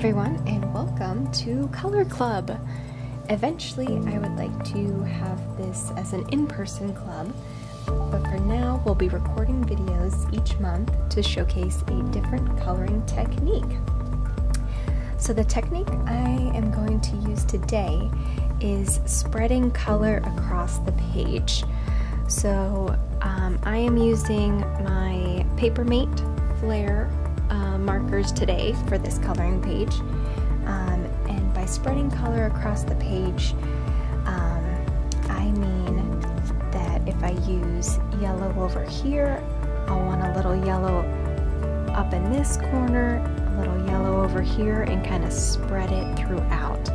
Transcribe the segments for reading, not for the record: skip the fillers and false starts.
everyone, and welcome to Color Club. Eventually, I would like to have this as an in-person club, but for now, we'll be recording videos each month to showcase a different coloring technique. So the technique I am going to use today is spreading color across the page. So I am using my Papermate Flare markers today for this coloring page, and by spreading color across the page, I mean that if I use yellow over here, I'll want a little yellow up in this corner, a little yellow over here, and kind of spread it throughout.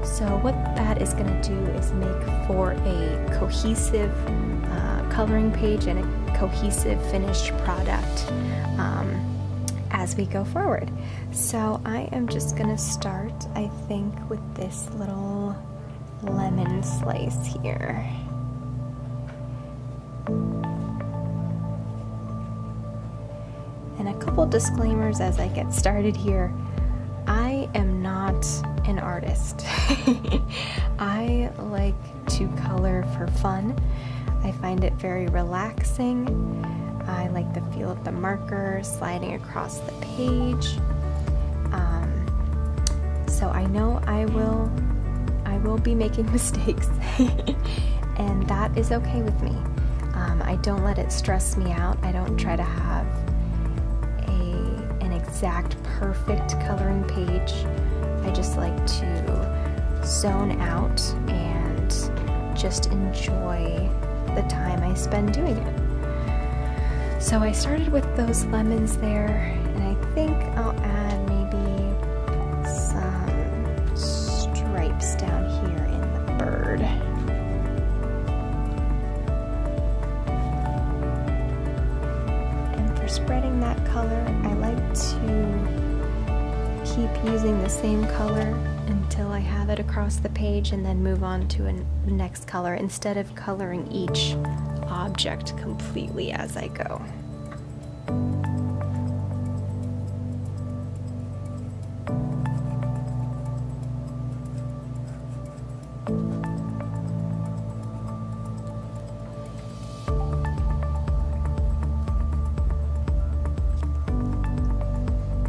So what that is going to do is make for a cohesive coloring page and a cohesive finished product as we go forward. So I am just going to start, I think, with this little lemon slice here. And a couple disclaimers as I get started here. I am not an artist. I like to color for fun. I find it very relaxing. I like the feel of the marker sliding across the page. So I know I will be making mistakes, and that is okay with me. I don't let it stress me out. I don't try to have an exact perfect coloring page. I just like to zone out and just enjoy the time I spend doing it. So I started with those lemons there, and I think I'll add maybe some stripes down here in the bird. And for spreading that color, I like to keep using the same color until I have it across the page and then move on to the next color instead of coloring each object completely as I go.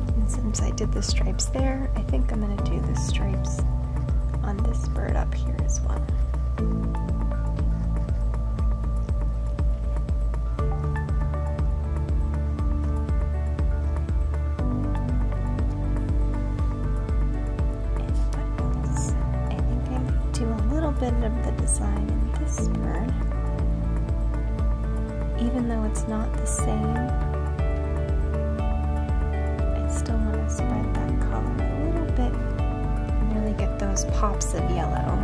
And since I did the stripes there, I think I'm going to do the stripes on this bird up here as well. Bit of the design in this bird, even though it's not the same. I still want to spread that color a little bit and really get those pops of yellow.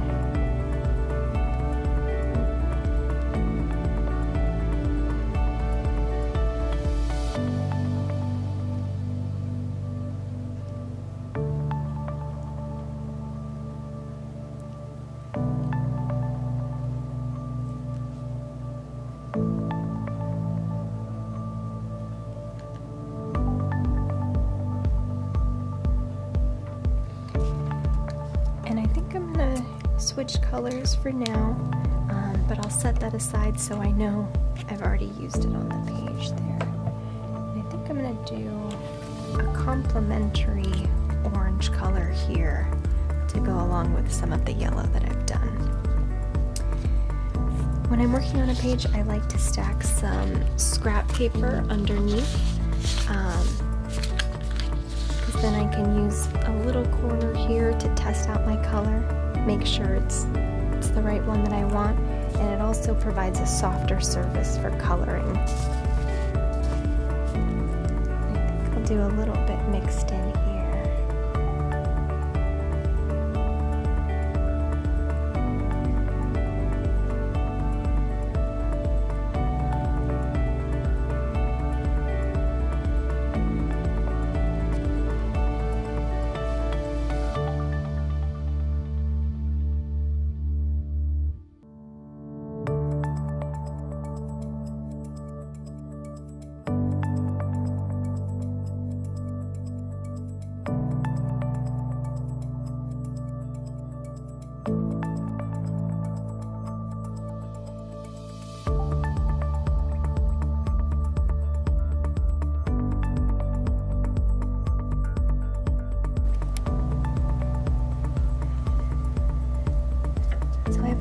And I think I'm gonna switch colors for now, but I'll set that aside so I know I've already used it on the page there. And I think I'm gonna do a complementary orange color here to go along with some of the yellow that I've done. When I'm working on a page, I like to stack some scrap paper underneath, because then I can use a little corner here to test out my color, make sure it's the right one that I want, and it also provides a softer surface for coloring. I think I'll do a little bit mixed in here.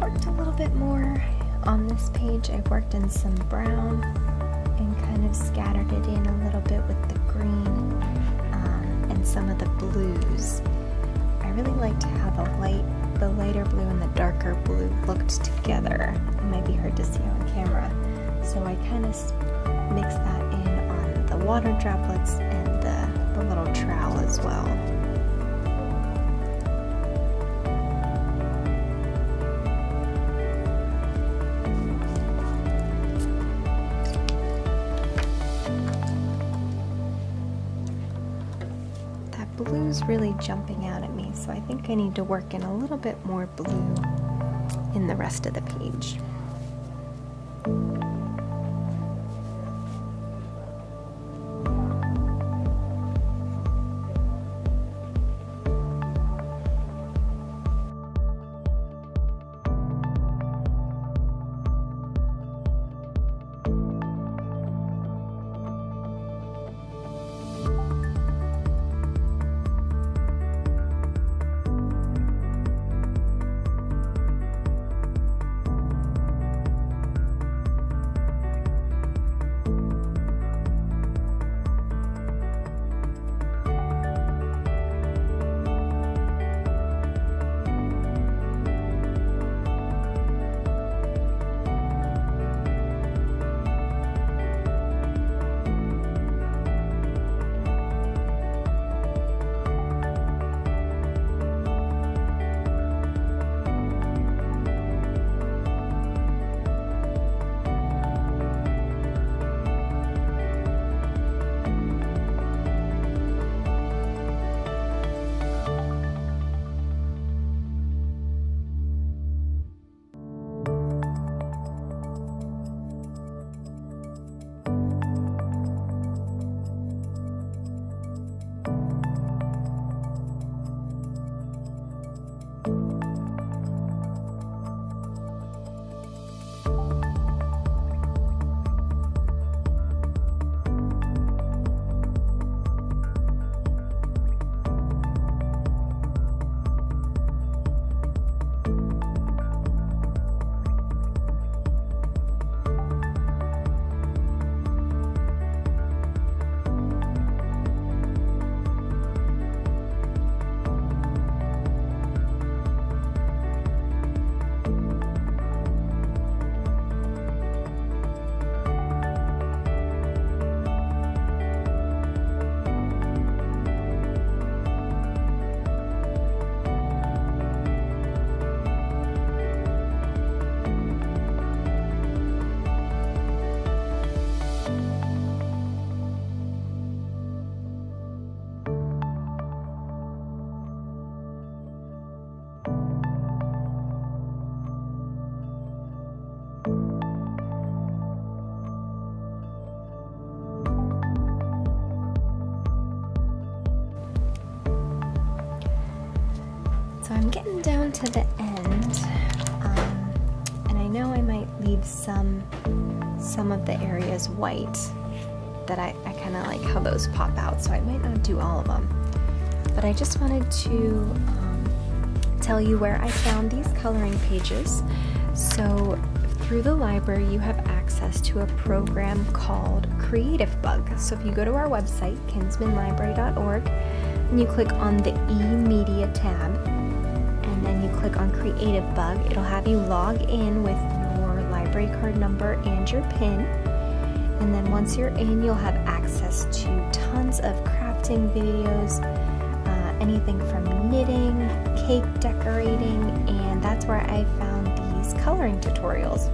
worked a little bit more on this page. I've worked in some brown and kind of scattered it in a little bit with the green and some of the blues. I really like to have the lighter blue and the darker blue looked together. It might be hard to see on camera. So I kind of mix that in on the water droplets and the little trowel as well. Blue's really jumping out at me, so I think I need to work in a little bit more blue in the rest of the page. So I'm getting down to the end, and I know I might leave some of the areas white that I kind of like how those pop out, so I might not do all of them. But I just wanted to tell you where I found these coloring pages. So through the library you have access to a program called CreativeBug. So if you go to our website, kinsmanlibrary.org, and you click on the e-media tab, and then you click on CreativeBug, it'll have you log in with your library card number and your PIN. And then once you're in, you'll have access to tons of crafting videos, anything from knitting, cake decorating, and that's where I found these coloring tutorials.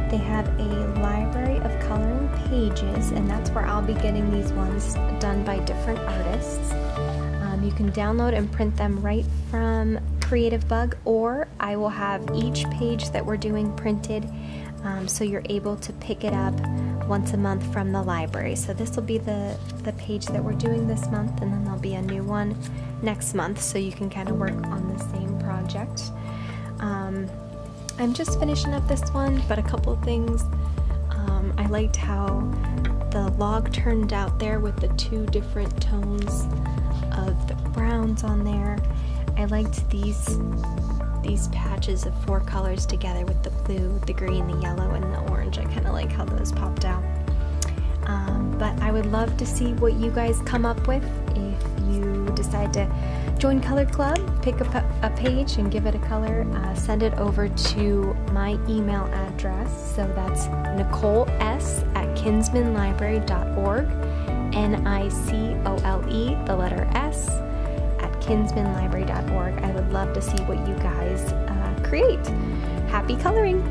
They have a library of coloring pages, and that's where I'll be getting these ones done by different artists. You can download and print them right from CreativeBug, or I will have each page that we're doing printed, so you're able to pick it up once a month from the library. So this will be the page that we're doing this month, and then there'll be a new one next month, so you can kind of work on the same project. I'm just finishing up this one, but a couple things. I liked how the log turned out there with the two different tones of the browns on there. I liked these these patches of 4 colors together with the blue, the green, the yellow, and the orange. I kind of like how those popped out. But I would love to see what you guys come up with. If you decide to join Color Club, pick up a page and give it a color, send it over to my email address. So that's NicoleS@kinsmanlibrary.org, NICOLE, the letter S, at kinsmanlibrary.org. I would love to see what you guys create. Happy coloring!